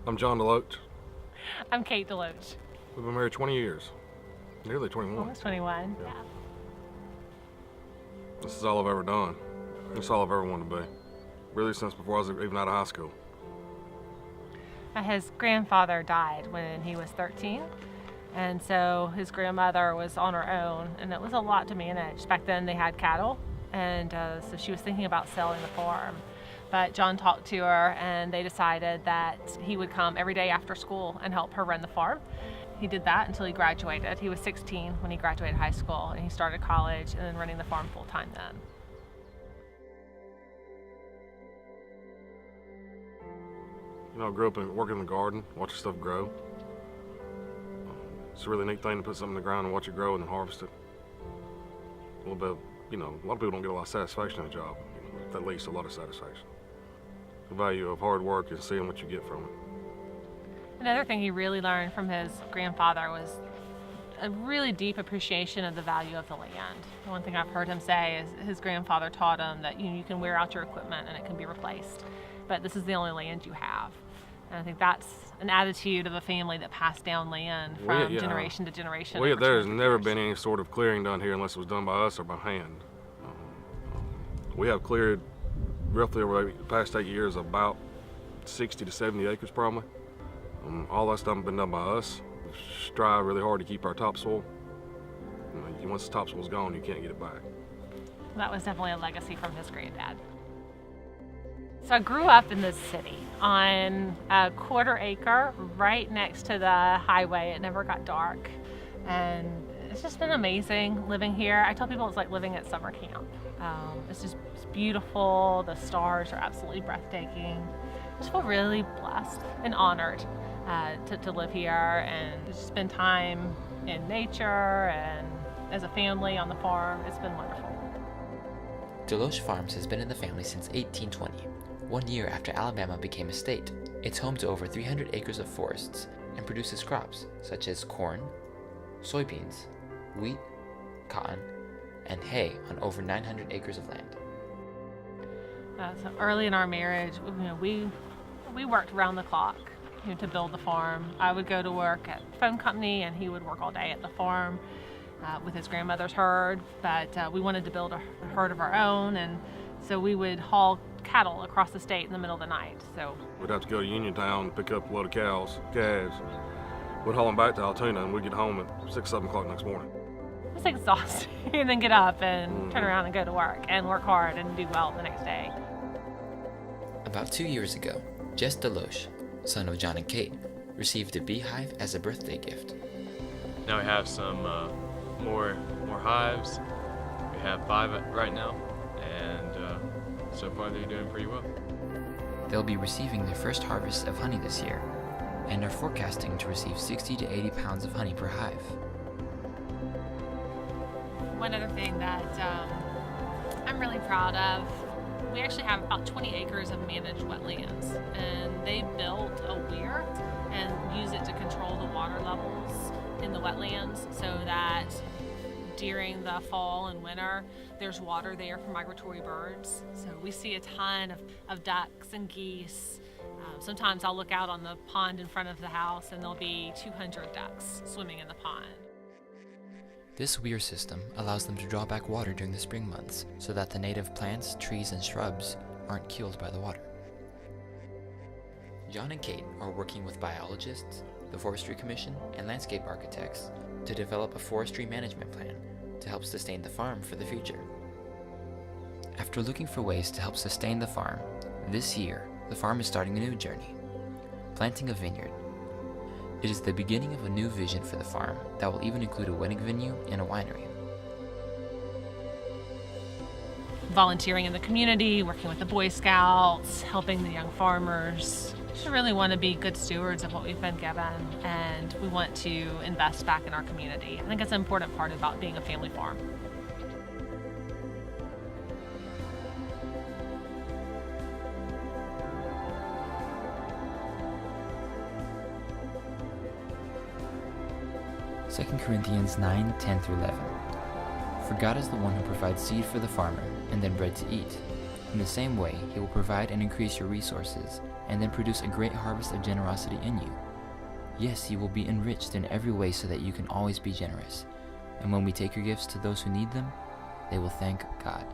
I'm John DeLoach. I'm Kate DeLoach. We've been married 20 years. Nearly 21. Almost 21. Yeah. Yeah. This is all I've ever done. This is all I've ever wanted to be. Really since before I was even out of high school. His grandfather died when he was 13, and so his grandmother was on her own, and it was a lot to manage. Back then they had cattle, and so she was thinking about selling the farm. But John talked to her, and they decided that he would come every day after school and help her run the farm. He did that until he graduated. He was 16 when he graduated high school, and he started college and then running the farm full time then. You know, I grew up working in the garden, watching stuff grow. It's a really neat thing to put something in the ground and watch it grow and then harvest it. A little bit, a lot of people don't get a lot of satisfaction in a job, at least a lot of satisfaction. The value of hard work and seeing what you get from it. Another thing he really learned from his grandfather was a really deep appreciation of the value of the land. The one thing I've heard him say is his grandfather taught him that you can wear out your equipment and it can be replaced, but this is the only land you have. And I think that's an attitude of a family that passed down land from generation to generation. There's never been any sort of clearing done here unless it was done by us or by hand. We have cleared roughly over the past 8 years about 60 to 70 acres probably. All that stuff has been done by us. We strive really hard to keep our topsoil. Once the topsoil's gone, you can't get it back. That was definitely a legacy from his granddad. So I grew up in this city on a quarter acre right next to the highway. It never got dark. And it's just been amazing living here. I tell people it's like living at summer camp. It's beautiful. The stars are absolutely breathtaking. I just feel really blessed and honored to live here and to spend time in nature and as a family on the farm. It's been wonderful. DeLoach Farms has been in the family since 1820, 1 year after Alabama became a state. It's home to over 300 acres of forests and produces crops such as corn, soybeans, wheat, cotton, and hay on over 900 acres of land. So early in our marriage, we worked around the clock to build the farm. I would go to work at the phone company and he would work all day at the farm with his grandmother's herd, but we wanted to build a herd of our own, and so we would haul cattle across the state in the middle of the night. So we'd have to go to Uniontown and pick up a load of calves. We'd haul them back to Altoona and we'd get home at 6, 7 o'clock next morning. It was exhausting, and then get up and turn around and go to work and work hard and do well the next day. About 2 years ago, Jess DeLoach, son of John and Kate, received a beehive as a birthday gift. Now we have some more hives. We have 5 right now, and so far they're doing pretty well. They'll be receiving their first harvest of honey this year, and are forecasting to receive 60 to 80 pounds of honey per hive. One other thing that I'm really proud of, we actually have about 20 acres of managed wetlands, and they built a weir and use it to control the water levels in the wetlands so that during the fall and winter there's water there for migratory birds. So we see a ton of ducks and geese. Sometimes I'll look out on the pond in front of the house and there'll be 200 ducks swimming in the pond. This weir system allows them to draw back water during the spring months so that the native plants, trees, and shrubs aren't killed by the water. John and Kate are working with biologists, the Forestry Commission, and landscape architects to develop a forestry management plan to help sustain the farm for the future. After looking for ways to help sustain the farm, this year the farm is starting a new journey, planting a vineyard. It is the beginning of a new vision for the farm that will even include a wedding venue and a winery. Volunteering in the community, working with the Boy Scouts, helping the young farmers. We just really want to be good stewards of what we've been given, and we want to invest back in our community. I think that's an important part about being a family farm. Second Corinthians 9, 10 through 11. For God is the one who provides seed for the farmer and then bread to eat. In the same way, He will provide and increase your resources, and then produce a great harvest of generosity in you. Yes, you will be enriched in every way so that you can always be generous. And when we take your gifts to those who need them, they will thank God.